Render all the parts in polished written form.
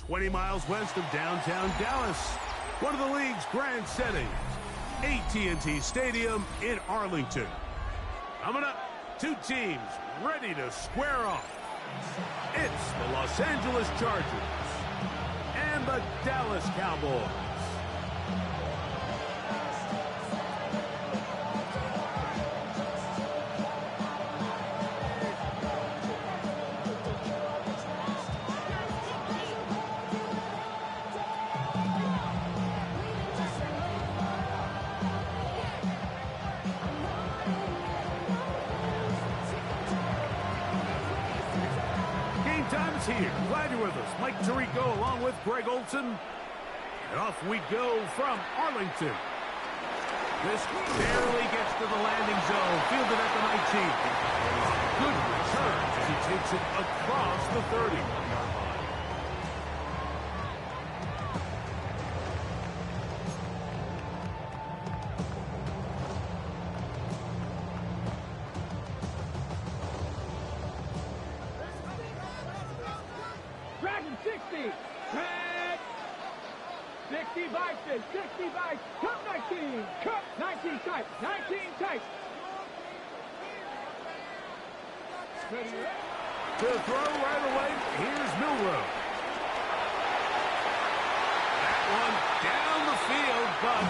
20 miles west of downtown Dallas, one of the league's grand settings, AT&T Stadium in Arlington. Coming up, two teams ready to square off. It's the Los Angeles Chargers and the Dallas Cowboys. Time is here. Glad you're with us. Mike Tirico along with Greg Olson. And off we go from Arlington. This barely gets to the landing zone. Fielded at the 19. Good return as he takes it across the 30. Dragon 60. Red. 60 bites. 60 bites. Cup 19. Cup 19 tight. 19 tight. To throw right away, here's Milroe. That one down the field, but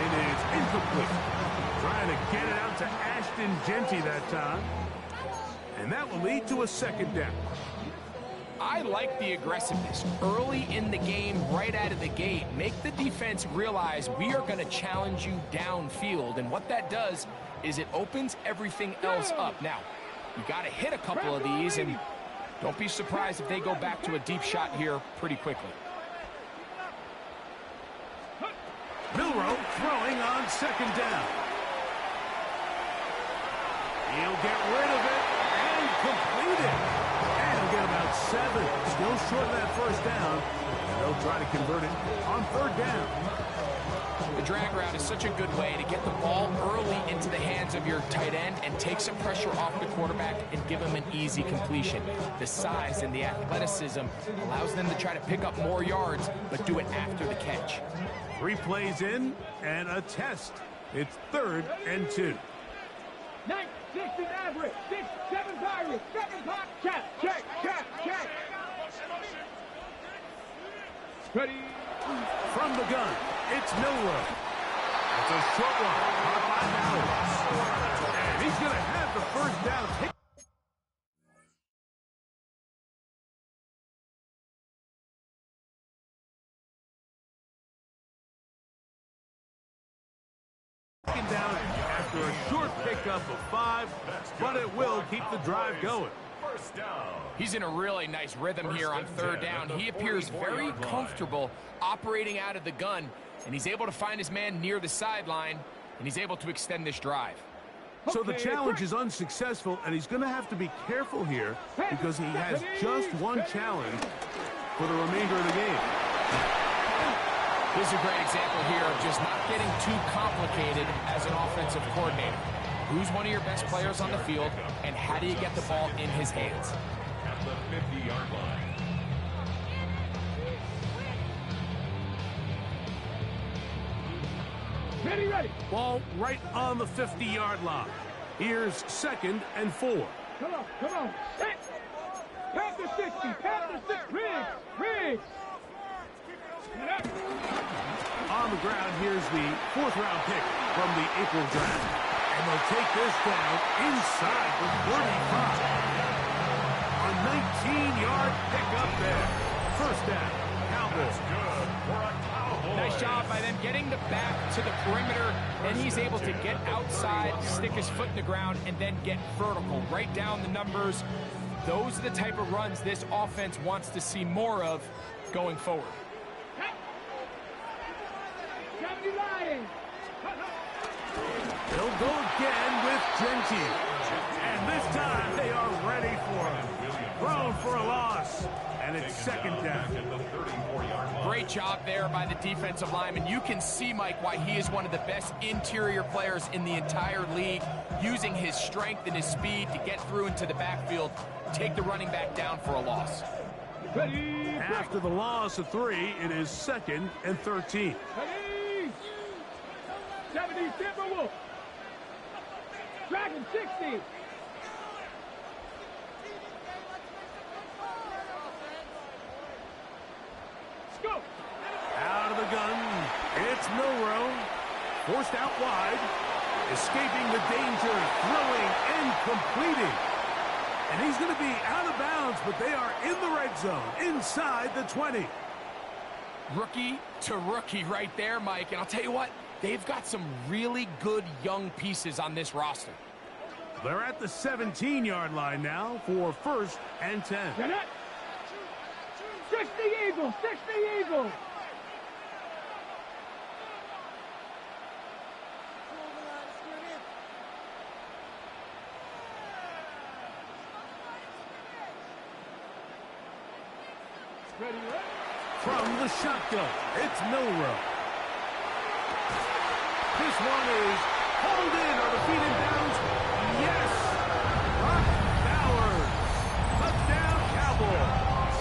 it is incomplete. Trying to get it out to Ashton Jeanty that time. And that will lead to a second down. I like the aggressiveness early in the game, right out of the gate. Make the defense realize we are going to challenge you downfield, and what that does is it opens everything else up. Now, you got to hit a couple of these, and don't be surprised if they go back to a deep shot here pretty quickly. Milroe throwing on second down. He'll get rid of it and complete it. Get about 7. Still short of that first down. And they'll try to convert it on third down. The drag route is such a good way to get the ball early into the hands of your tight end and take some pressure off the quarterback and give him an easy completion. The size and the athleticism allows them to try to pick up more yards, but do it after the catch. 3 plays in and a test. It's 3rd and 2. 9, 6 is average. 6, 7 Pirates. 7 pop. Check. Ready. From the gun, it's Milroe. It's a short one. Caught by Dallas. And he's going to have the first down. Taken down after a short pickup of 5, but it will keep the drive going. He's in a really nice rhythm here on third down. He appears very comfortable operating out of the gun, and he's able to find his man near the sideline, and he's able to extend this drive. So the challenge is unsuccessful, and he's going to have to be careful here because he has just one challenge for the remainder of the game. This is a great example here of just not getting too complicated as an offensive coordinator. Who's one of your best players on the field, and how do you get the ball in his hands? At the 50-yard line. Ready. Ball right on the 50-yard line. Here's 2nd and 4. Come on. Set. Panther 60. Riggs. On the ground, here's the 4th-round pick from the April draft. And they'll take this down inside the 35. A 19-yard pickup there. First down, Cowboys. Nice job by them getting the back to the perimeter, and he's able to get outside, stick his foot in the ground, and then get vertical. Right down the numbers. Those are the type of runs this offense wants to see more of going forward. They'll go again with Jeanty. And this time they are ready for him. Thrown for a loss. And it's 2nd down. Great job there by the defensive lineman. You can see, Mike, why he is one of the best interior players in the entire league, using his strength and his speed to get through into the backfield, take the running back down for a loss. Ready. After the loss of 3, it is 2nd and 13. Ready. 70 Timberwolves. Dragon 60. Scoop. Out of the gun, it's Milroe. Forced out wide. Escaping the danger, throwing and completing. And he's going to be out of bounds, but they are in the red zone, inside the 20. Rookie to rookie right there, Mike. And I'll tell you what, they've got some really good young pieces on this roster. They're at the 17-yard line now for 1st and 10. Get it. 60 Eagles. 60 Eagles. Ready, ready. From the shotgun, it's Milroe. This one is hauled in. Are the feet in bounds? Yes! Brock Bowers. Touchdown, Cowboys.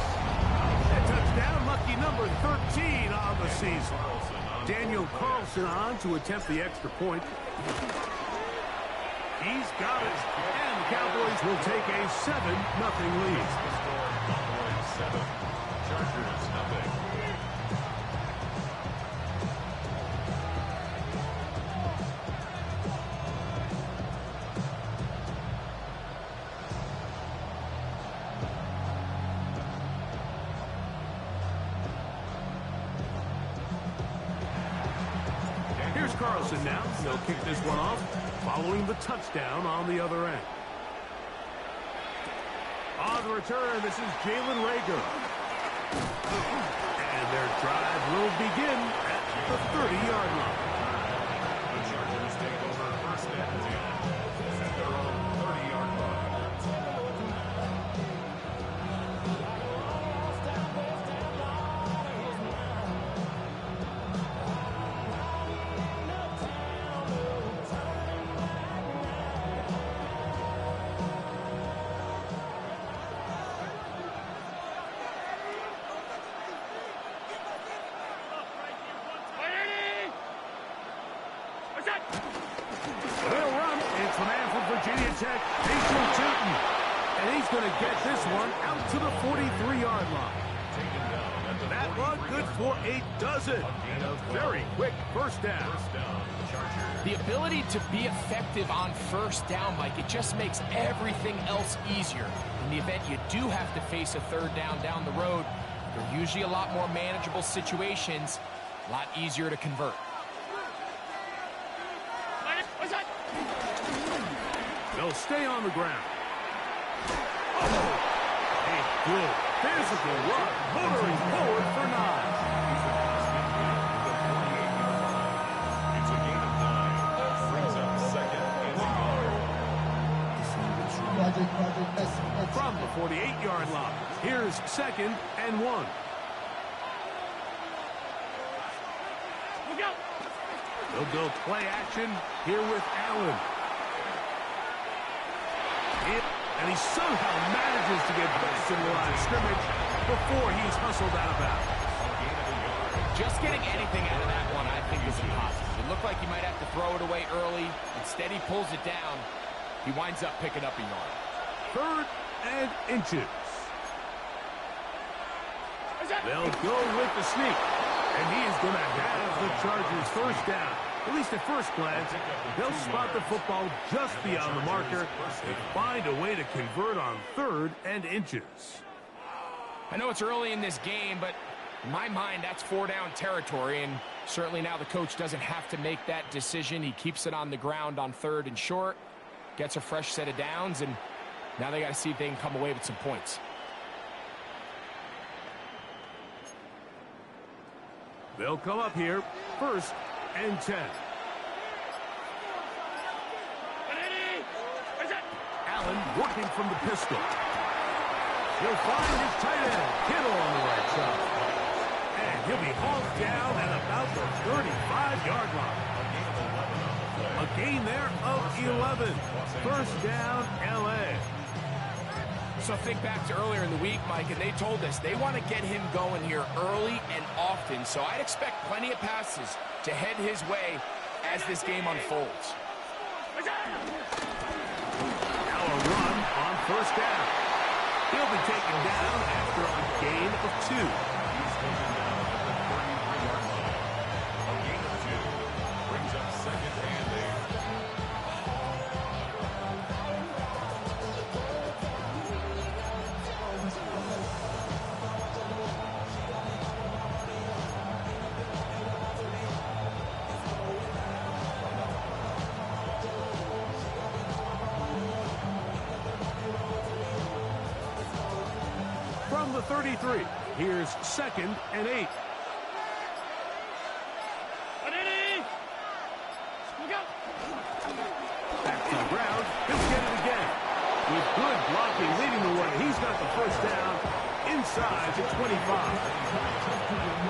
A touchdown, lucky number 13 on the season. Daniel Carlson on to attempt the extra point. He's got it. And the Cowboys will take a 7-0 lead. Cowboys 7. Chargers nothing. Here's Carlson now. He'll kick this one off, following the touchdown on the other end. On the return, this is Jalen Reagor. And their drive will begin at the 30-yard line. The Chargers take over 1st and 10 at their own 30-yard line. They'll run. It's the man from Virginia Tech, Jason Tootin. And he's going to get this one out to the 43-yard line. That run good for a dozen. And a very quick first down. The ability to be effective on first down, Mike, it just makes everything else easier. In the event you do have to face a third down the road, they're usually a lot more manageable situations, a lot easier to convert. They'll stay on the ground. Oh, a good physical run, motoring forward for 9. It's a gain of 9. Brings up 2nd and 5. From the 48-yard line, here's 2nd and 1. They'll go play action here with Allen. And he somehow manages to get back to the line of scrimmage before he's hustled out of bounds. Just getting anything out of that one, I think, is impossible. It looked like he might have to throw it away early. Instead, he pulls it down. He winds up picking up a yard. 3rd and inches. They'll go with the sneak. And he is going to have the Chargers first down. At least at first glance, they'll spot the football just beyond the marker and find a way to convert on 3rd and inches. I know it's early in this game, but in my mind, that's 4-down territory, and certainly now the coach doesn't have to make that decision. He keeps it on the ground on 3rd and short, gets a fresh set of downs, and now they got to see if they can come away with some points. They'll come up here, 1st and 10. Allen working from the pistol. He'll find his tight end, Kittle, on the right side. And he'll be hauled down at about the 35-yard line. A gain there of 11. First down, L.A. So think back to earlier in the week, Mike, and they told us they want to get him going here early and often. So I'd expect plenty of passes to head his way as this game unfolds. Now a run on first down. He'll be taken down after a gain of 2. He's taken down at the 33-yard line. A gain of 2 brings up 2nd and 8. From the 33, here's 2nd and 8. Back to the ground. He'll get it again. With good blocking leading the way, he's got the first down inside the 25.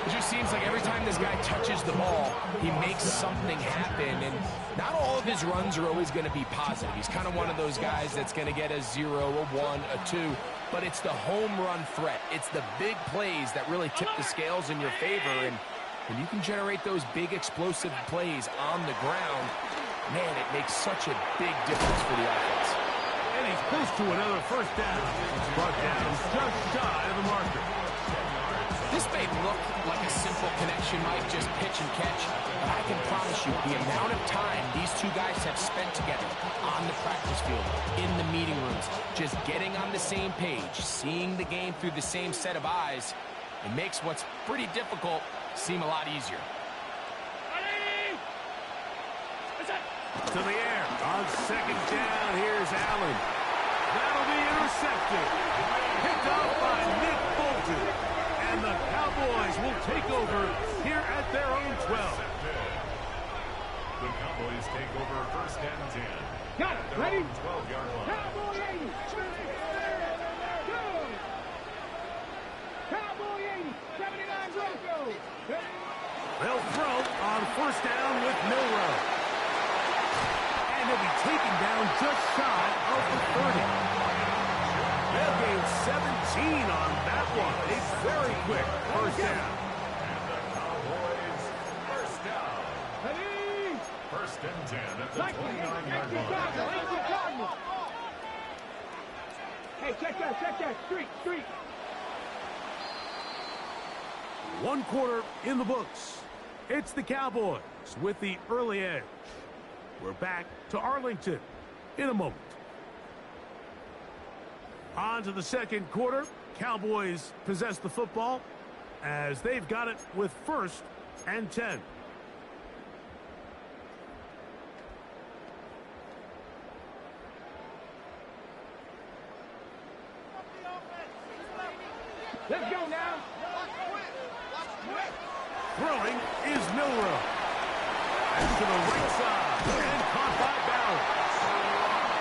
It just seems like every time this guy touches the ball, he makes something happen. And not all of his runs are always going to be positive. He's kind of one of those guys that's going to get a 0, a 1, a 2. But it's the home run threat. It's the big plays that really tip the scales in your favor. And when you can generate those big explosive plays on the ground, man, it makes such a big difference for the offense. And he's close to another first down. It's brought down just shy of the marker. This may look like a simple connection, Mike, just pitch and catch, but I can promise you the amount of time these two guys have spent together on the practice field, in the meeting rooms, just getting on the same page, seeing the game through the same set of eyes, it makes what's pretty difficult seem a lot easier. To the air. On 2nd down, here's Allen. That'll be intercepted. Picked up by Nick Bolton. And the Cowboys will take over here at their own 12. The Cowboys take over 1st and 10. Got it. Ready? 12-yard line. Cowboy 80. Go. Cowboy 80. 79 Bronco. They'll throw on first down with Milroe. And he'll be taken down just shy of the 30. They'll gain 17 on that one. A very quick first down. And the Cowboys first down. Ready? 1st and 10 at the 29-yard 29-yard line. Hey, check that. Street. 1 quarter in the books. It's the Cowboys with the early edge. We're back to Arlington in a moment. On to the 2nd quarter. Cowboys possess the football as they've got it with 1st and 10. Let's go now. Throwing is Milroe. And to the right side. And caught by Ballard.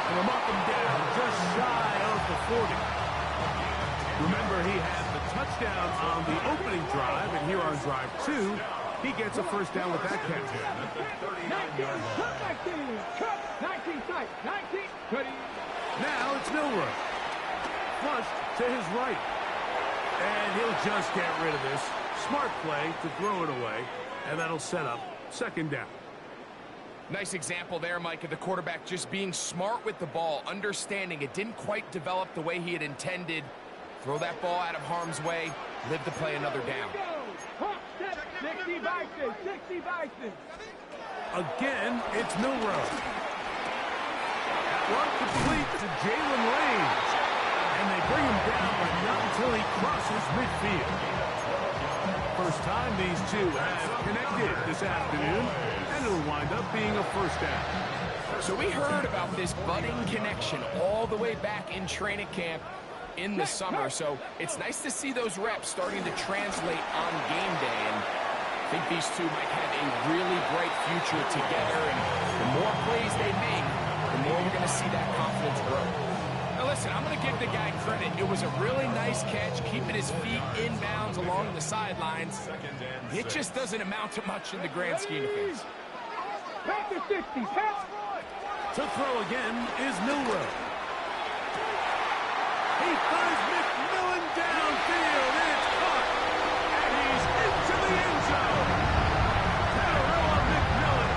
And will knock him down just shy of the 40. Remember, he had the touchdown on the opening drive, and here on drive 2, he gets a first down with that catch. 19, cut 19, cut 19 tight, 19, cut. Now it's Milroe. Flushed to his right. And he'll just get rid of this. Smart play to throw it away, and that'll set up 2nd down. Nice example there, Mike, of the quarterback just being smart with the ball, understanding it didn't quite develop the way he had intended. Throw that ball out of harm's way, live to play another down. 60 Bison. Again, it's Milroe. That one complete to Jalen Lane. And they bring him down, but not until he crosses midfield. First time these two have connected this afternoon, and it'll wind up being a first down. So we heard about this budding connection all the way back in training camp in the summer. So it's nice to see those reps starting to translate on game day. And I think these two might have a really bright future together. And the more plays they make, the more we're going to see that confidence grow. Now listen, I'm going to give the guy credit. It was a really nice catch, keeping his feet inbounds along the sidelines. It just doesn't amount to much in the grand scheme of things. Back to 60, pass. To throw again is Milroe. He finds McMillan downfield. It's caught. And he's into the end zone. Tyrell McMillan.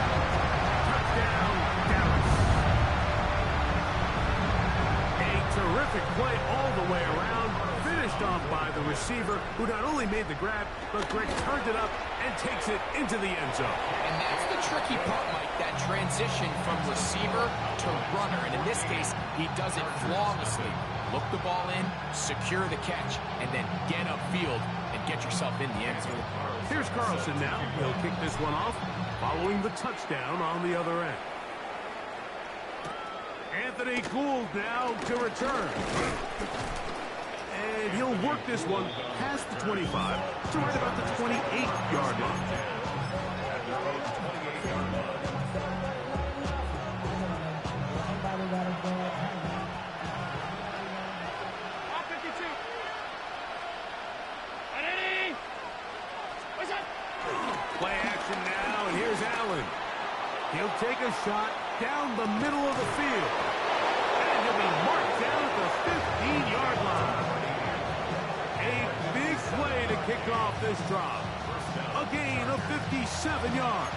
Touchdown, Dallas. A terrific play all the way around. Finished off by the receiver, who not only made the grab, but Greg turned it up and takes it into the end zone. And that's the tricky part, Mike, that transition from receiver to runner. And in this case, he does it flawlessly. Look the ball in, secure the catch, and then get upfield and get yourself in the end zone. Here's Carlson now. He'll kick this one off, following the touchdown on the other end. Anthony Gould now to return. And he'll work this one past the 25 to right about the 28-yard line. Play action now, and here's Allen. He'll take a shot down the middle of the field. And he'll be marked down at the 15-yard line. A big play to kick off this drive. A gain of 57 yards.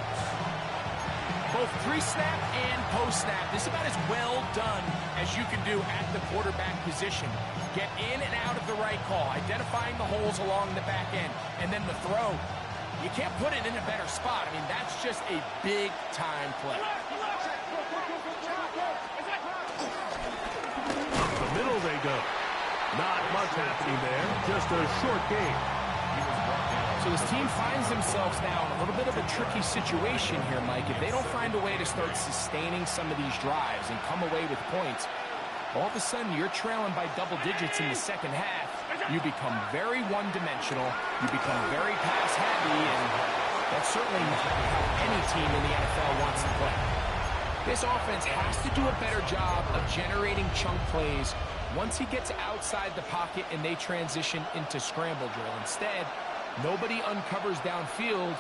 Both pre-snap and post-snap, this is about as well done as you can do at the quarterback position. Get in and out of the right call, identifying the holes along the back end, and then the throw. You can't put it in a better spot. I mean, that's just a big-time play. Up the middle they go. Not much happening there, just a short gain. So this team finds themselves now in a little bit of a tricky situation here, Mike. If they don't find a way to start sustaining some of these drives and come away with points, all of a sudden you're trailing by double digits in the second half. You become very one-dimensional. You become very pass-heavy, and that's certainly not how any team in the NFL wants to play. This offense has to do a better job of generating chunk plays once he gets outside the pocket and they transition into scramble drill. Instead, nobody uncovers downfield.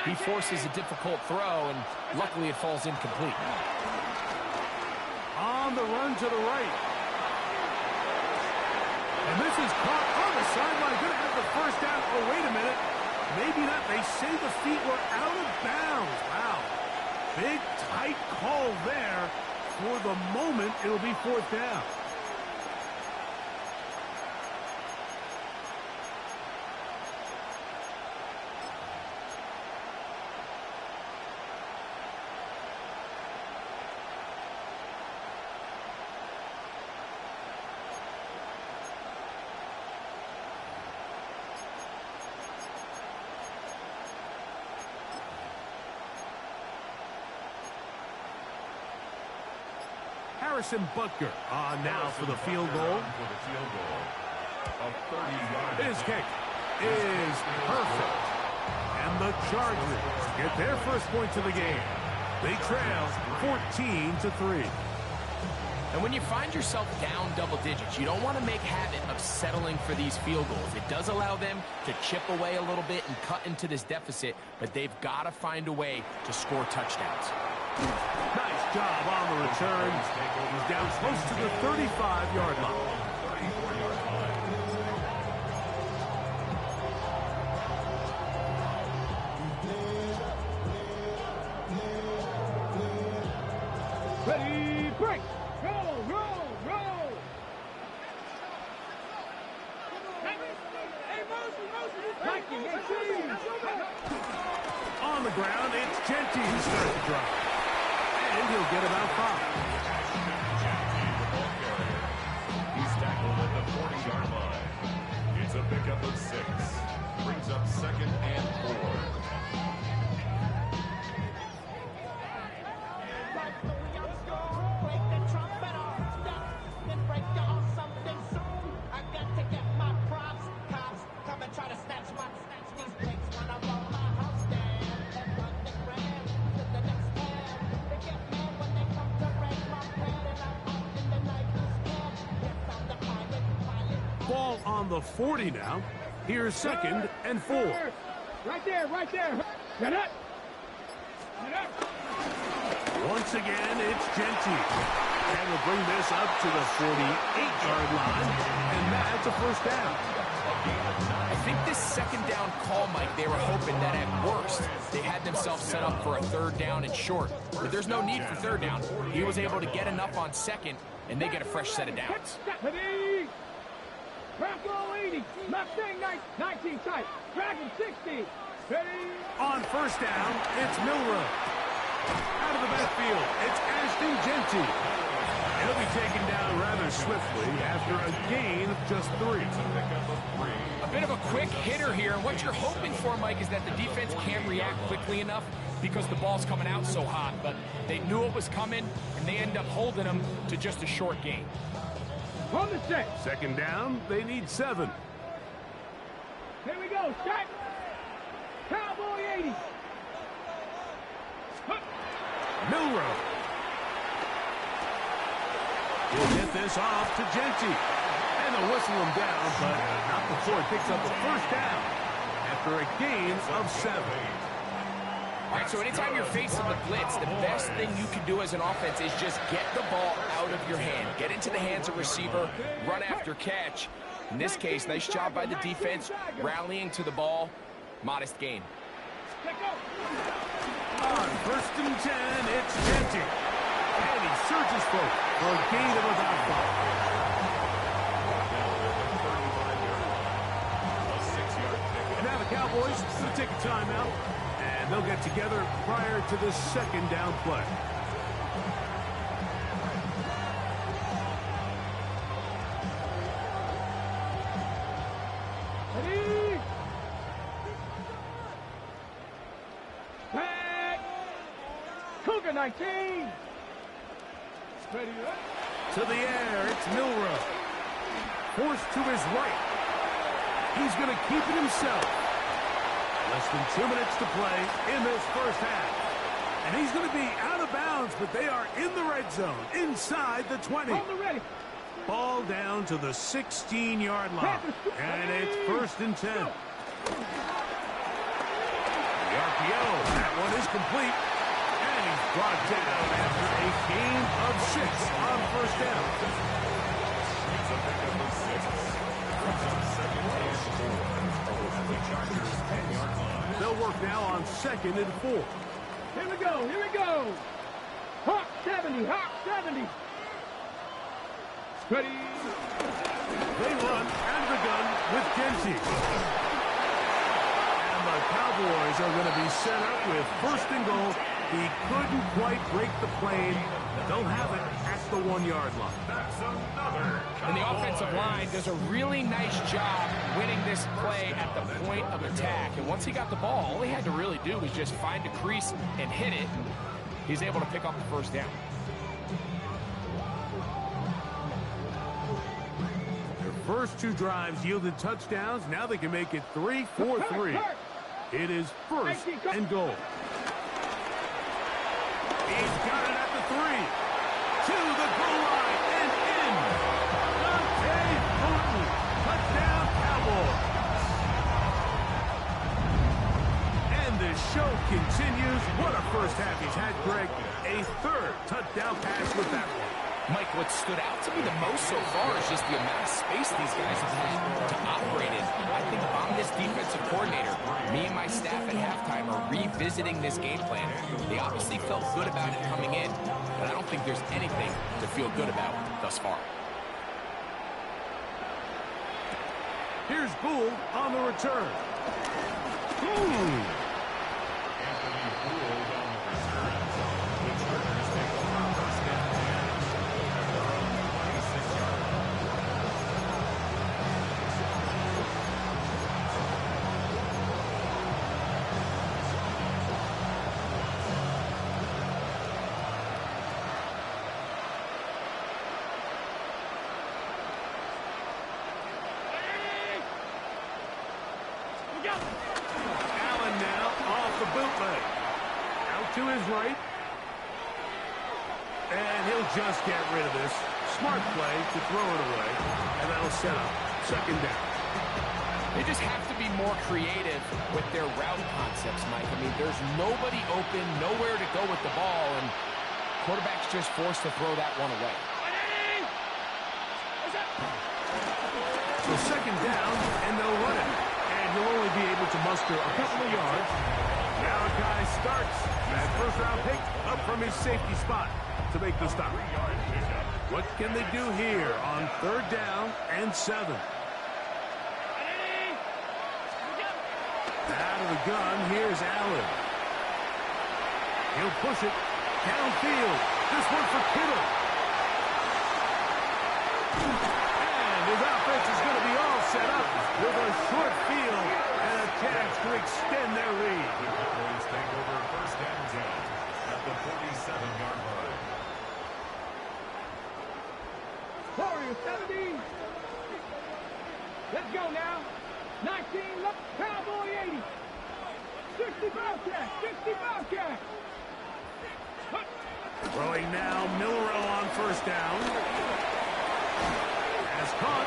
He forces a difficult throw, and luckily it falls incomplete. On the run to the right. And this is caught on the sideline. Going to have the first down. Oh, wait a minute. Maybe not. They say the feet were out of bounds. Wow. Big, tight call there. For the moment, it'll be fourth down. Harrison Butker on now for the field goal. His kick is perfect. And the Chargers get their first points of the game. They trail 14-3. And when you find yourself down double digits, you don't want to make habit of settling for these field goals. It does allow them to chip away a little bit and cut into this deficit, but they've got to find a way to score touchdowns. Nice job on the return. He's down close to the 35-yard line. Ready, break! Roll, roll, roll! On the ground, it's Genty who starts the drive. And he'll get about 5. He's tackled at the 40-yard line. It's a pickup of 6. Brings up 2nd and 4. Ball on the 40 now. Here's 2nd and 4. Right there, right there. Get up. Get up. Once again, it's Genty. And we'll bring this up to the 48-yard line, and that's a first down. I think this second down call, Mike, they were hoping that at worst they had themselves set up for a third down and short. But there's no need for third down. He was able to get enough on second, and they get a fresh set of downs. Ready? Bronco 80, Mustang 19 tight, Dragon 60. Ready? On first down, it's Milroe. Out of the backfield, it's Ashton Jeanty. He'll be taken down rather swiftly after a gain of just 3. A bit of a quick hitter here, and what you're hoping for, Mike, is that the defense can't react quickly enough because the ball's coming out so hot, but they knew it was coming, and they end up holding them to just a short gain. On the set. Second down, they need 7. Here we go, set. Cowboy 80. Milroe. He'll get this off to Jeanty. And they'll whistle him down, but not before it picks up a first down after a gain of 7. All right, so anytime you're facing the blitz, the best thing you can do as an offense is just get the ball out of your hand. Get into the hands of receiver, run after catch. In this case, nice job by the defense, rallying to the ball. Modest gain. On first and 10, it's Jeanty. And he surges forward for a gain of about 5. And now the Cowboys will take a timeout, and they'll get together prior to the second down play. Ready? Back. Cougar 19. Ready up. To the air, it's Milroe. Forced to his right. He's going to keep it himself. Less than 2 minutes to play in this first half. And he's going to be out of bounds, but they are in the red zone, inside the 20. On the ready. Ball down to the 16-yard line. And it's first and 10. The RPO, that one is complete. And he's brought down after a gain of 6 on first down. They'll work now on 2nd and 4. Here we go, here we go. Hawk 70, Hawk 70. Ready. They run out of the gun with Jeanty. And the Cowboys are going to be set up with first and goal. He couldn't quite break the plane. They'll have it at the 1-yard line. That's another. And the offensive line does a really nice job winning this play at the point of attack. And once he got the ball, all he had to really do was just find a crease and hit it. He's able to pick up the first down. Their first 2 drives yielded touchdowns. Now they can make it 3-4-3. It is first and goal. He's got it at the 3. To the goal line and in. Dante Morton. Touchdown, Cowboys. And the show continues. What a first half he's had, Greg. A 3rd touchdown pass with that one. Mike, what stood out to me the most so far is just the amount of space these guys have had to operate in. I think if I'm this defensive coordinator, me and my staff at halftime are revisiting this game plan. They obviously felt good about it coming in, but I don't think there's anything to feel good about thus far. Here's Gould on the return. Anthony Gould on the return. The Chargers take over first and 10. They're on the 26-yard line. Allen now off the bootleg. Out to his right. And he'll just get rid of this. Smart play to throw it away. And that'll set up second down. They just have to be more creative with their route concepts, Mike. I mean, there's nobody open, nowhere to go with the ball, and quarterback's just forced to throw that one away. So second down, and they'll run it. And he'll only be able to muster a couple of yards. Malachi starts. That first-round pick up from his safety spot to make the stop. What can they do here on third down and 7? Out of the gun, here's Allen. He'll push it downfield. This one for Kittle. And his offense is going to be all set up with a short field and a chance to extend their lead. Please take over first and 10 at the 47-yard line. Warriors 70. Let's go now. 19 left. Cowboy 80. 60 Bobcat. 60 Bobcat. Throwing now, Milrow on first down. Has caught.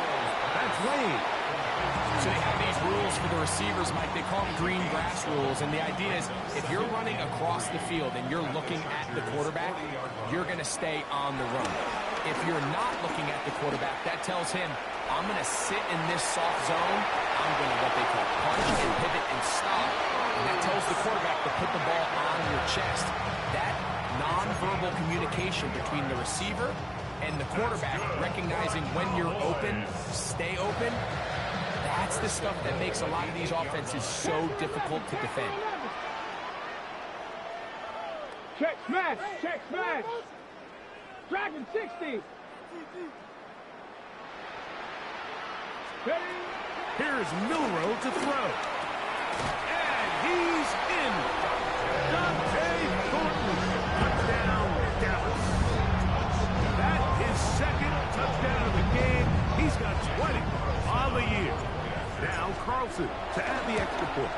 That's Lane. So they have these rules for the receivers, Mike. They call them green grass rules. And the idea is if you're running across the field and you're looking at the quarterback, you're going to stay on the run. If you're not looking at the quarterback, that tells him, I'm going to sit in this soft zone. I'm going to what they call punch and pivot and stop. And that tells the quarterback to put the ball on your chest. That nonverbal communication between the receiver and the quarterback, recognizing when you're open, stay open, that's the stuff that makes a lot of these offenses so difficult to defend. Check smash. Check smash. Dragon 60. Ready? Here's Milrow to throw. And he's in. Dante Thornton. Touchdown, Dallas. That is second touchdown of the game. He's got 20 on the year. Now Carlson to add the extra point.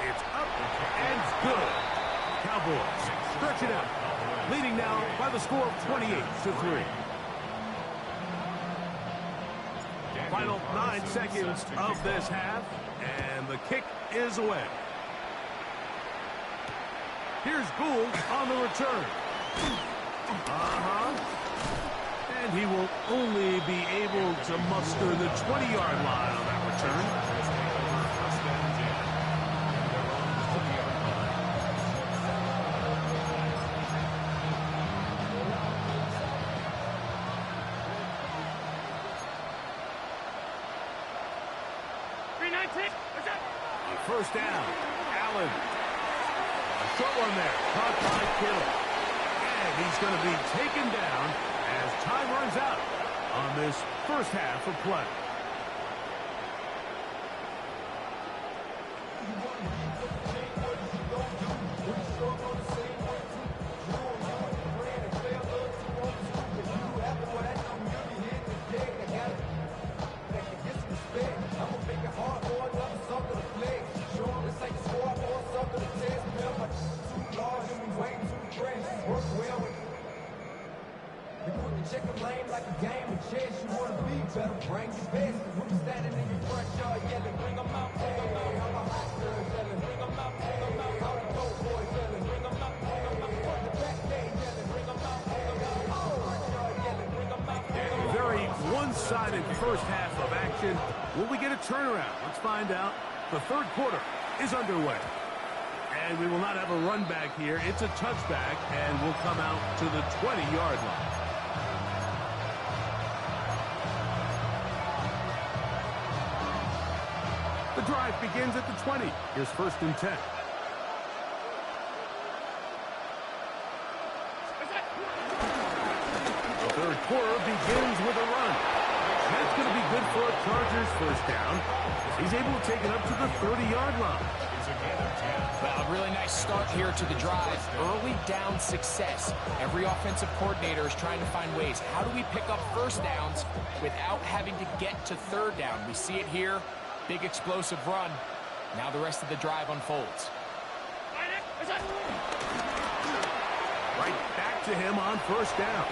It's up and good. Cowboys stretch it out. Leading now by the score of 28-3. Final 9 seconds of this half, and the kick is away. Here's Gould on the return. And he will only be able to muster the 20-yard line on that return. First down, Allen. A short one there, caught by Kittle. And he's going to be taken down as time runs out on this first half of play. Check a lane like a game of chess. You want to be better, bring your best. When you standing in your front yard yelling, bring them out, bring them out. How my hot girls yelling, bring them out, bring them out. How the dope boys yelling, bring them out, bring them out. Front the back day yelling, bring them out, bring them out. Front yard yelling, bring them out, bring them out. Very one-sided first half of action. Will we get a turnaround? Let's find out. The third quarter is underway. And we will not have a run back here. It's a touchback, and we'll come out to the 20-yard line. The drive begins at the 20. Here's first and 10. The third quarter begins with a run. That's going to be good for a Chargers first down. He's able to take it up to the 30-yard line. Well, a really nice start here to the drive. Early down success. Every offensive coordinator is trying to find ways. How do we pick up first downs without having to get to third down? We see it here. Big explosive run. Now the rest of the drive unfolds. Right back to him on first down.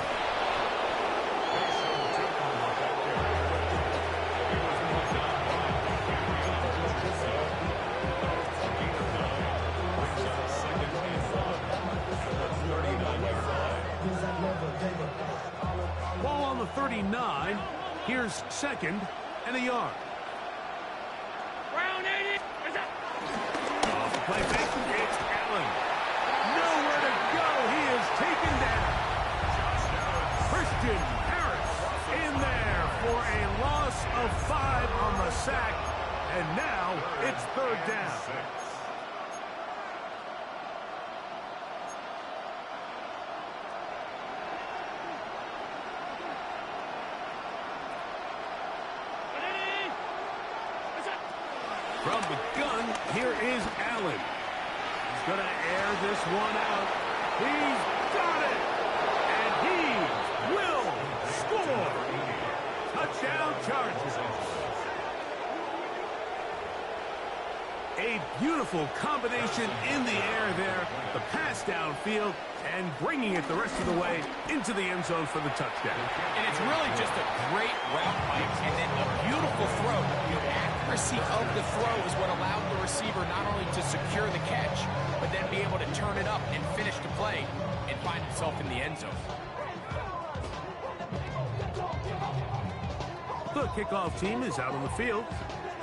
9. Here's 2nd and a yard. Round 80. Off the play fake, it's Allen. Nowhere to go. He is taken down. Christian Harris in there for a loss of 5 on the sack. And now it's 3rd down. From the gun, here is Allen. He's going to air this one out. He's got it! And he will score! Touchdown Chargers. A beautiful combination in the air there. The pass downfield and bringing it the rest of the way into the end zone for the touchdown. And it's really just a great route, Mike, and then a beautiful throw. The accuracy of the throw is what allowed the receiver not only to secure the catch, but then be able to turn it up and finish the play and find himself in the end zone. The kickoff team is out on the field,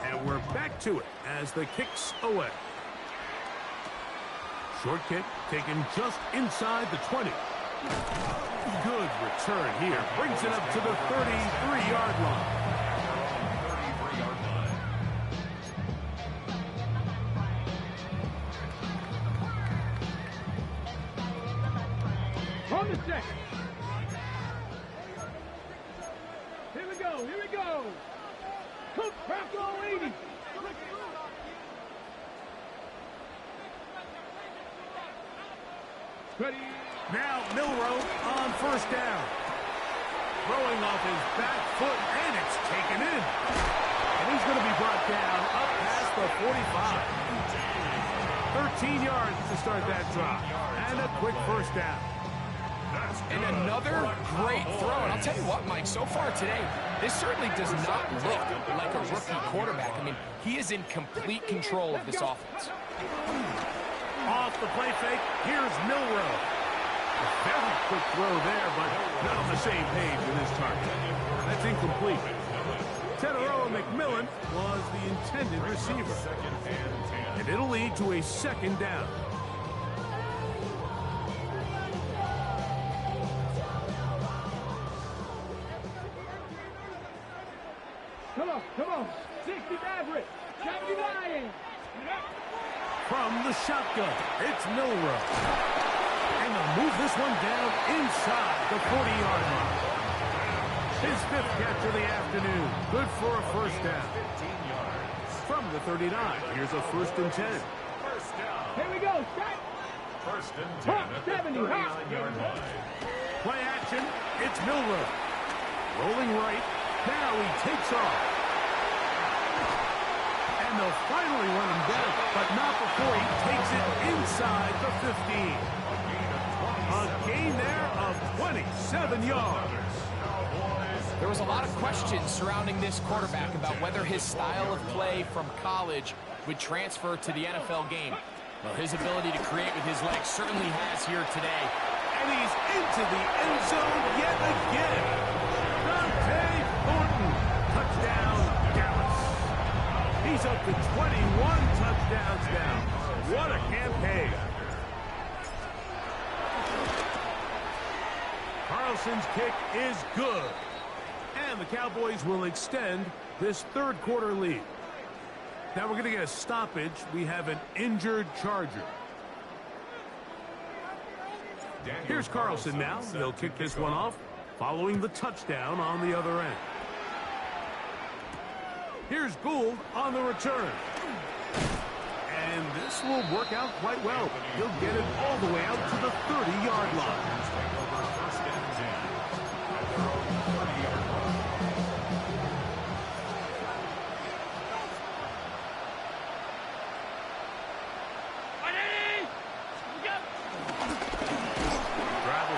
and we're back to it as the kick's away. Short kick taken just inside the 20. Good return here. Brings it up to the 33-yard line. On the set. Here we go. Here we go. Cook back on 80. Ready. Now Milroe on 1st down. Throwing off his back foot, and it's taken in. And he's going to be brought down up past the 45. 13 yards to start that drive. And a quick 1st down. And another great throw. And I'll tell you what, Mike, so far today, this certainly does not look like a rookie quarterback. I mean, he is in complete control of this offense. Off the play fake, here's Milroe. A very quick throw there, but not on the same page with his target. That's incomplete. Teteroa McMillan was the intended receiver. And it'll lead to a 2nd down. Come on. 60 average. 79. From the shotgun, it's Milroe. And they'll move this one down inside the 40-yard line. His 5th catch of the afternoon. Good for a 1st down. From the 39, here's a 1st and 10. Here we go. Set. 1st and 10 at the 39-yard line. Play action, it's Milroe. Rolling right, now he takes off. And they'll finally run him down, but not before he takes it inside the 15. A gain there of 27 yards. There was a lot of questions surrounding this quarterback about whether his style of play from college would transfer to the NFL game. Well, his ability to create with his legs certainly has here today. And he's into the end zone yet again. Dante Thornton, touchdown, Dallas. He's up to 21 touchdowns now. What a campaign. Carlson's kick is good. And the Cowboys will extend this 3rd quarter lead. Now we're going to get a stoppage. We have an injured Charger. Here's Carlson now. He'll kick this one off, following the touchdown on the other end. Here's Gould on the return. And this will work out quite well. He'll get it all the way out to the 30-yard line.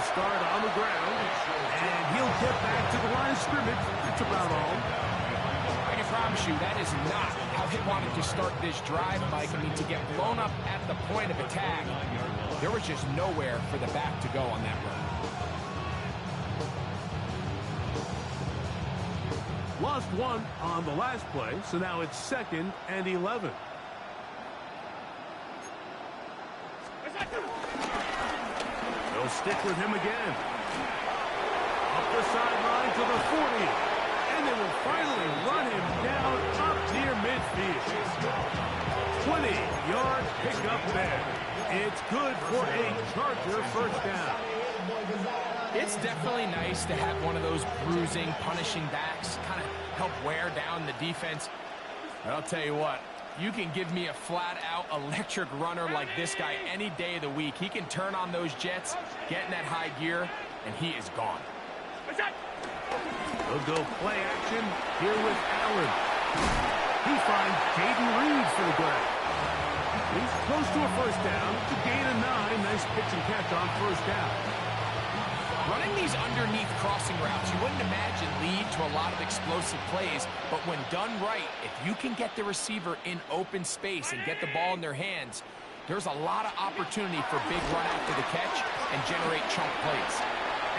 Start on the ground, and he'll get back to the line of scrimmage. That's about all. I can promise you that is not how they wanted to start this drive, Mike. I mean, to get blown up at the point of attack, there was just nowhere for the back to go on that run. lost one on the last play, so now it's 2nd and 11. They'll stick with him again. Up the sideline to the 40. And they will finally run him down up near midfield. 20-yard pickup there. It's good for a Charger first down. It's definitely nice to have one of those bruising, punishing backs kind of help wear down the defense. But I'll tell you what, you can give me a flat-out electric runner like this guy any day of the week. He can turn on those jets, get in that high gear, and he is gone. They'll go play action here with Allen. He finds Jaden Reed for the grab. He's close to a first down to gain a 9. Nice pitch and catch on first down. Running these underneath crossing routes, you wouldn't imagine lead to a lot of explosive plays, but when done right, if you can get the receiver in open space and get the ball in their hands, there's a lot of opportunity for big run after the catch and generate chunk plays.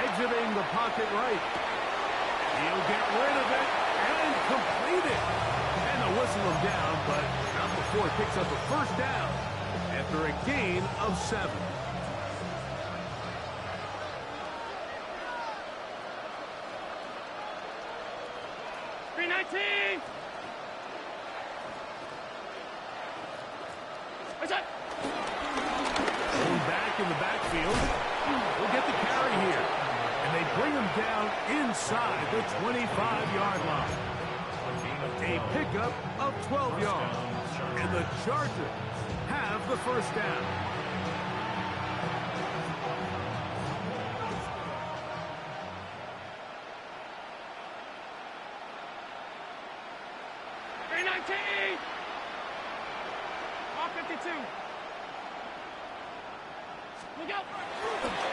Exiting the pocket right. He'll get rid of it and complete it. And they'll whistle him down, but not before it picks up a first down after a gain of 7. Going back in the backfield. We'll get the carry here. And they bring him down inside the 25-yard line. A pickup of 12 yards. And the Chargers have the first down.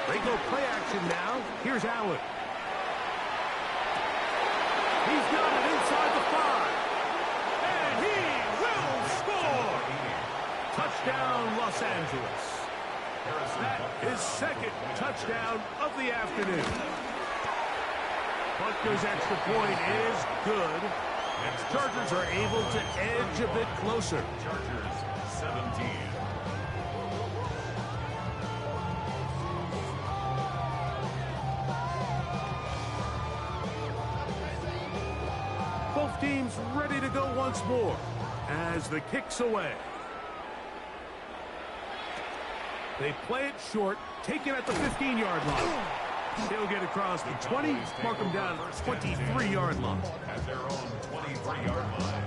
They go play action now. Here's Allen. He's got it inside the 5. And he will score. Touchdown, Los Angeles. That is 2nd touchdown of the afternoon. Butker's extra point is good. Chargers are able to edge a bit closer. Chargers 17. Both teams ready to go once more as the kick's away. They play it short, take it at the 15-yard line. They'll get across the 20, mark them down at the 23-yard line. At their own 23-yard line.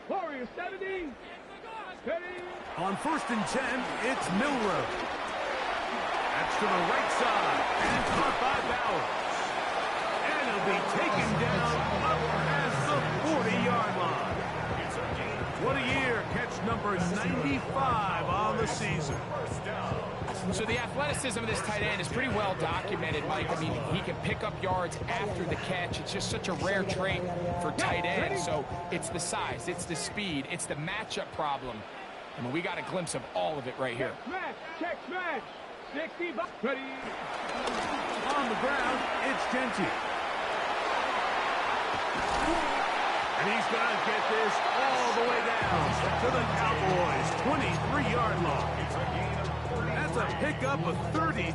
Warriors 70. On 1st and 10, it's Milroe. That's to the right side, and caught by Bowers. And he'll be taken down up past the 40-yard line. What a year, catch number 95 on the season. So the athleticism of this tight end is pretty well documented, Mike. I mean, he can pick up yards after the catch. It's just such a rare trait for tight ends. So it's the size, it's the speed, it's the matchup problem. I mean, we got a glimpse of all of it right here. Check smash. 60 ready. On the ground, it's Genty. And he's going to get this all the way down to the Cowboys' 23-yard line. That's a pickup of 33.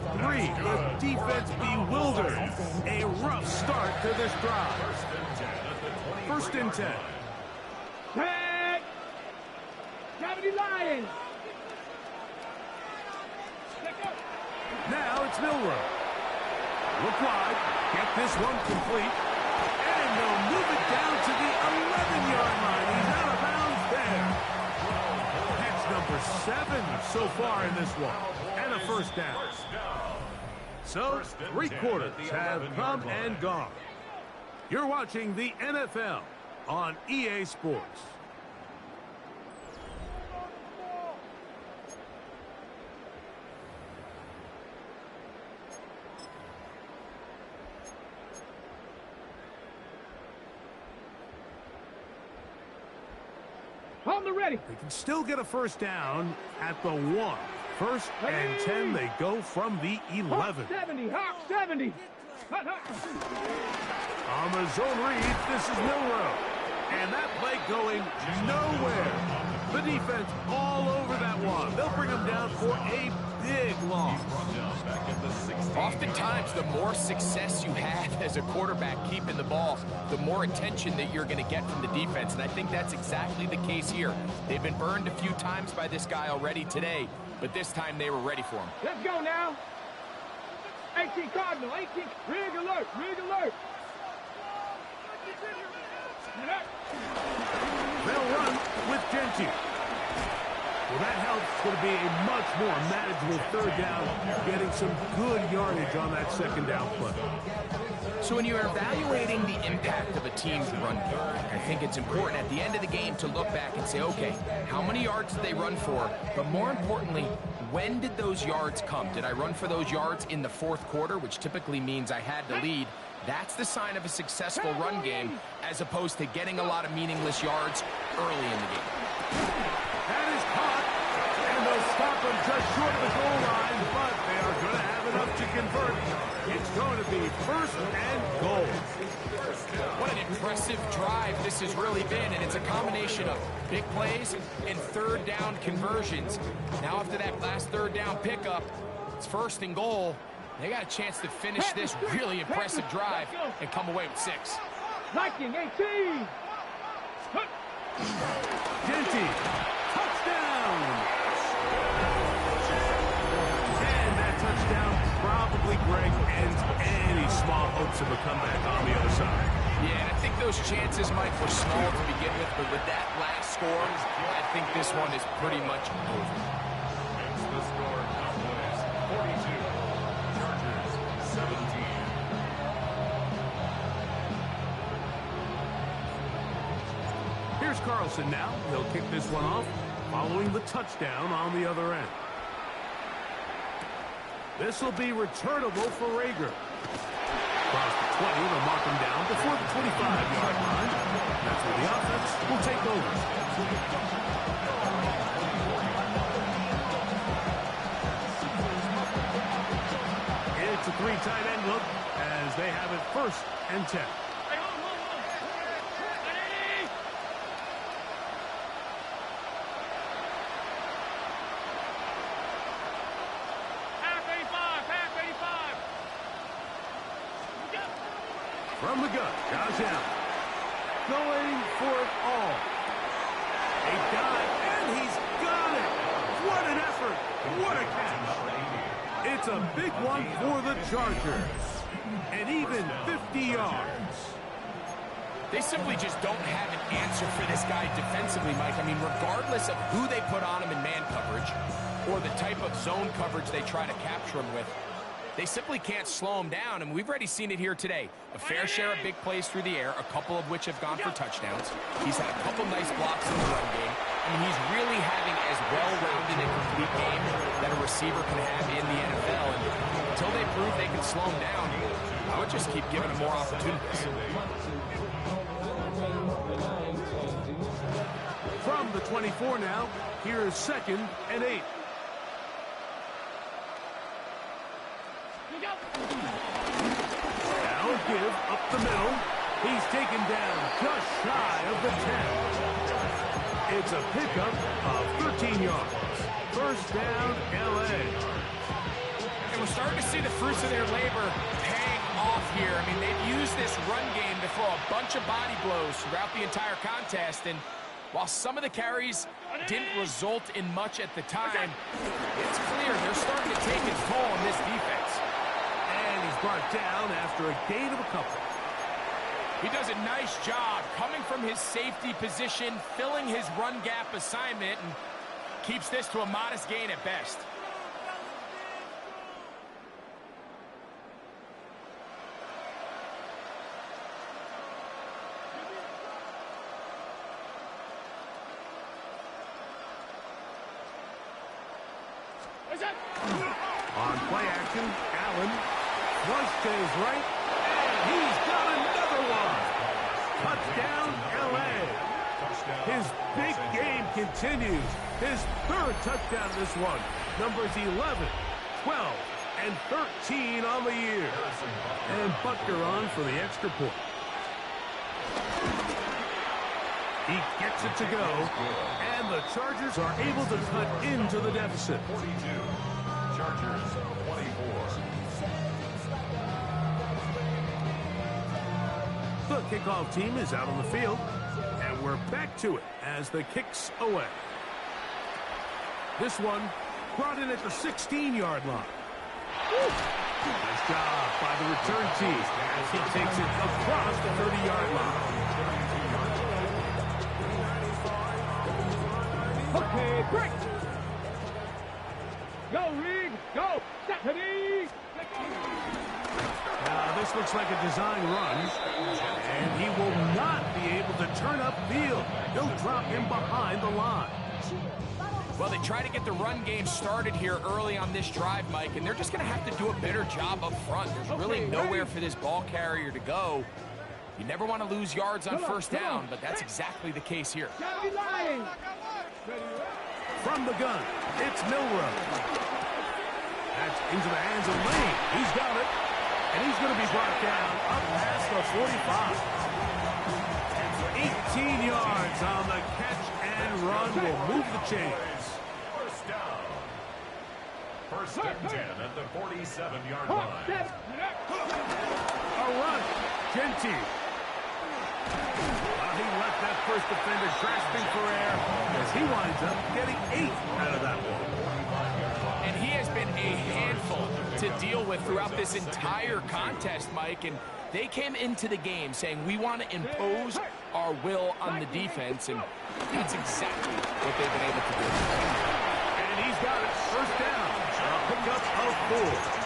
The defense bewildered. A rough start to this drive. 1st and 10. Tag. Gravity Lions. Now it's Milroe. Look wide. Get this one complete. And they'll move it down to the 11-yard line. He's out of bounds there. Catch number 7 so far in this one. And a first down. So, 3 quarters have come and gone. You're watching the NFL on EA Sports. On the ready. They can still get a first down at the 1. First and 10, they go from the 11. Hawk 70, Hawk 70. Hut, hut. On the zone read, this is Milrow. And that play going nowhere. The defense all over that one. They'll bring them down for a big loss. Oftentimes, the more success you have as a quarterback keeping the ball, the more attention that you're going to get from the defense. And I think that's exactly the case here. They've been burned a few times by this guy already today, but this time they were ready for him. Let's go now. 18 Cardinal, 18. Rig alert, rig alert. They'll run with Genty. Well, that helps. It's going to be a much more manageable third down, getting some good yardage on that second down play. So when you're evaluating the impact of a team's run game, I think it's important at the end of the game to look back and say, okay, how many yards did they run for? But more importantly, when did those yards come? Did I run for those yards in the fourth quarter, which typically means I had to lead? That's the sign of a successful run game, as opposed to getting a lot of meaningless yards early in the game. That is caught, and they'll stop them just short of the goal line, but they are going to have enough to convert. It's going to be first and goal. What an impressive drive this has really been, and it's a combination of big plays and third down conversions. Now after that last third down pickup, it's first and goal. They got a chance to finish this really impressive drive and come away with 6. Viking 18. Genty, touchdown! And that touchdown probably, Greg, ends any small hopes of a comeback on the other side. Yeah, I think those chances, Mike, were small to begin with, but with that last score, I think this one is pretty much over. It's the score, Cowboys 42, Chargers 17. Here's Carlson now. He'll kick this one off, following the touchdown on the other end. This will be returnable for Rager. Across the 20, they'll mark him down before the 25-yard line. That's where the offense will take over. It's a 3 tight end look as they have it first and 10. From the gun, Josh Allen. Going for it all. A dive, and he's got it. What an effort. What a catch. It's a big one for the Chargers. And even 50 yards. They simply just don't have an answer for this guy defensively, Mike. I mean, regardless of who they put on him in man coverage or the type of zone coverage they try to capture him with, they simply can't slow him down, and we've already seen it here today. A fair share of big plays through the air, a couple of which have gone for touchdowns. He's had a couple nice blocks in the run game. I mean, he's really having as well-rounded and complete game that a receiver can have in the NFL. And until they prove they can slow him down, I would just keep giving him more opportunities. From the 24 now, here is 2nd and 8. Now a give up the middle. He's taken down just shy of the 10. It's a pickup of 13 yards. First down, L.A. And we're starting to see the fruits of their labor paying off here. I mean, they've used this run game to throw a bunch of body blows throughout the entire contest. And while some of the carries didn't result in much at the time, it's clear they're starting to take its toll on this defense. And he's brought down after a gain of a couple. He does a nice job coming from his safety position, filling his run gap assignment, and keeps this to a modest gain at best. On play action, Allen flush to his right, and he's got another one. Touchdown, L.A. His big game continues. His third touchdown this one. Numbers 11, 12, and 13 on the year. And Butker on for the extra point. He gets it to go, and the Chargers are able to cut into the deficit. 42, Chargers 24. The kickoff team is out on the field, and we're back to it as the kick's away. This one brought in at the 16-yard line. Nice job by the return team as he takes it across the 30-yard line. Okay, break. Go, Reed. Go. Stephanie. Now, this looks like a design run, and he will not be able to turn upfield. He'll drop him behind the line. Well, they try to get the run game started here early on this drive, Mike, and they're just going to have to do a better job up front. There's really nowhere for this ball carrier to go. You never want to lose yards on first down, but that's exactly the case here. From the gun, it's Milroe. That's into the hands of Lane. He's got it, and he's going to be brought down up past the 45. 18 yards on the catch and run will move the chains. First down. First and 10 at the 47-yard line. A run. Genty. Well, he left that first defender grasping for air as he winds up getting 8 out of that one. And he has been a handful to deal with throughout this entire contest, Mike. And they came into the game saying, we want to impose our will on the defense, and that's exactly what they've been able to do. And he's got it. First down. A pickup of 4.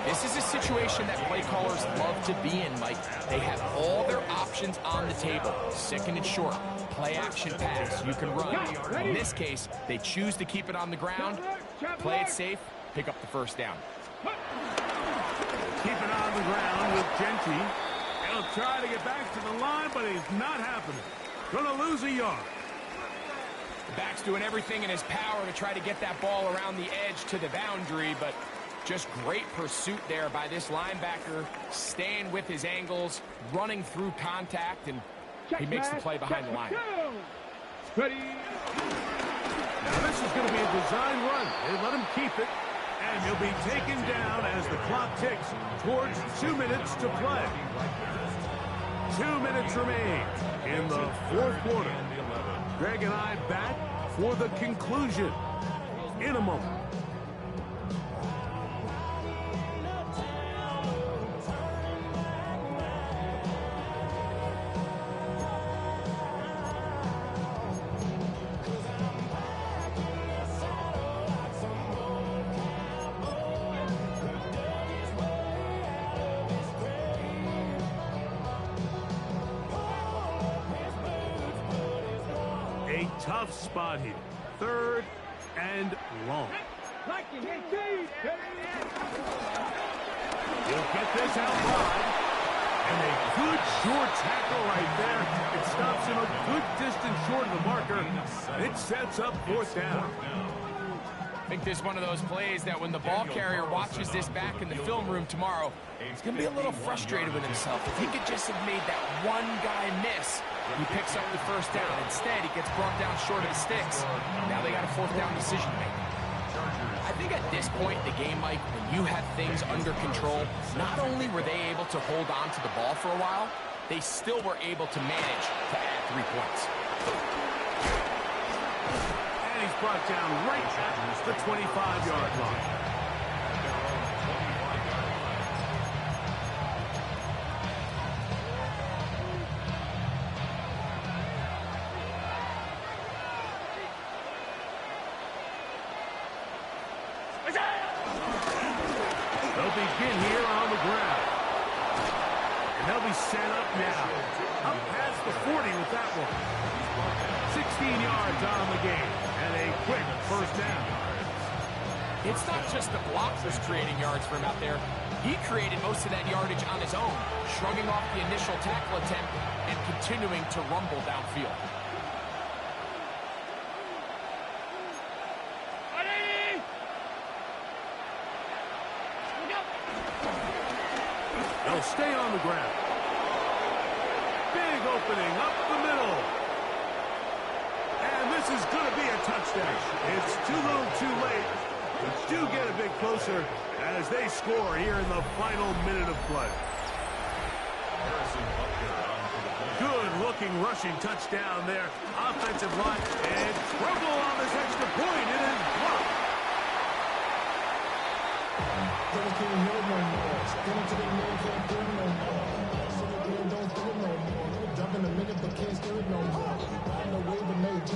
This is a situation that play callers love to be in, Mike. They have all their options on the table. Second and short, play action pass, you can run. In this case, they choose to keep it on the ground, play it safe, pick up the first down. Keep it on the ground with Genty. He'll try to get back to the line, but it's not happening. Gonna lose a yard. The back's doing everything in his power to try to get that ball around the edge to the boundary, but just great pursuit there by this linebacker, staying with his angles, running through contact, and he makes the play behind the line. Ready. Now this is going to be a design run. They let him keep it, and he'll be taken down as the clock ticks towards 2 minutes to play. 2 minutes remain in the fourth quarter. Greg and I back for the conclusion in a moment. Tough spot here. Third and long. He'll get this out wide. And a good short tackle right there. It stops him a good distance short of the marker. It sets up fourth down. I think this is one of those plays that when the ball carrier watches this back in the film room tomorrow, he's going to be a little frustrated with himself. If he could just have made that one guy miss, he picks up the first down. Instead, he gets brought down short of the sticks. Now they got a fourth down decision to make. I think at this point in the game, Mike, when you have things under control, not only were they able to hold on to the ball for a while, they still were able to manage to add 3 points. And he's brought down right at the 25-yard line. They'll begin here on the ground. And they'll be set up now. Up past the 40 with that one. 16 yards on the game. And a quick first down. It's not just the blockers creating yards for him out there. He created most of that yardage on his own, shrugging off the initial tackle attempt and continuing to rumble downfield. They'll stay on the ground. Big opening up the middle. And this is going to be a touchdown. It's too little too late. But do get a bit closer as they score here in the final minute of play. Good-looking rushing touchdown there. Offensive line and trouble on this extra point. It is blocked.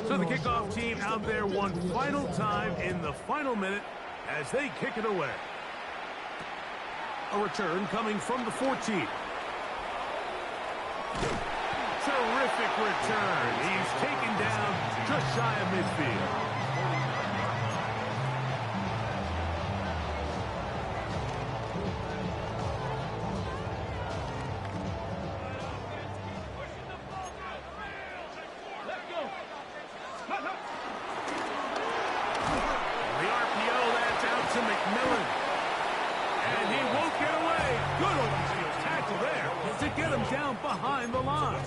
So the kickoff team out there one final time in the final minute as they kick it away. A return coming from the 14. Terrific return. He's taken down just shy of midfield. The RPO, that's out to McMillan. And he won't get away. Good overfield tackle there to get him down behind the line.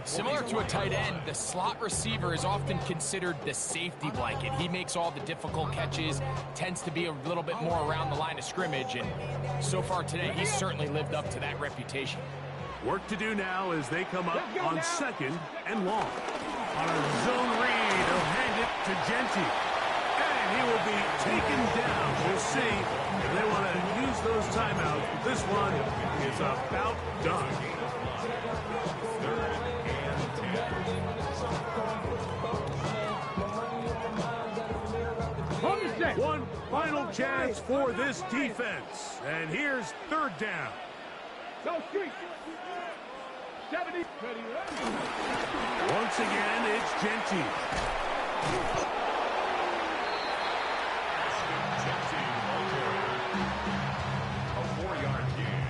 Similar to a tight end, the slot receiver is often considered the safety blanket. He makes all the difficult catches, tends to be a little bit more around the line of scrimmage, and so far today, he's certainly lived up to that reputation. Work to do now as they come up on 2nd and long. On a zone read, he'll hand it to Genty. And he will be taken down. We'll see if they want to use those timeouts. But this one is about done. One final chance for this defense. And here's 3rd down. Go street. 70. Once again, it's Genty. A 4-yard gain.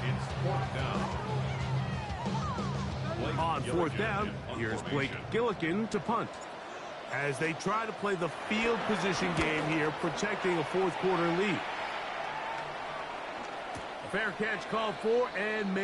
It's 4th down. On 4th down, here's Blake Gillikin to punt. As they try to play the field position game here, protecting a 4th quarter lead. A fair catch called for and made.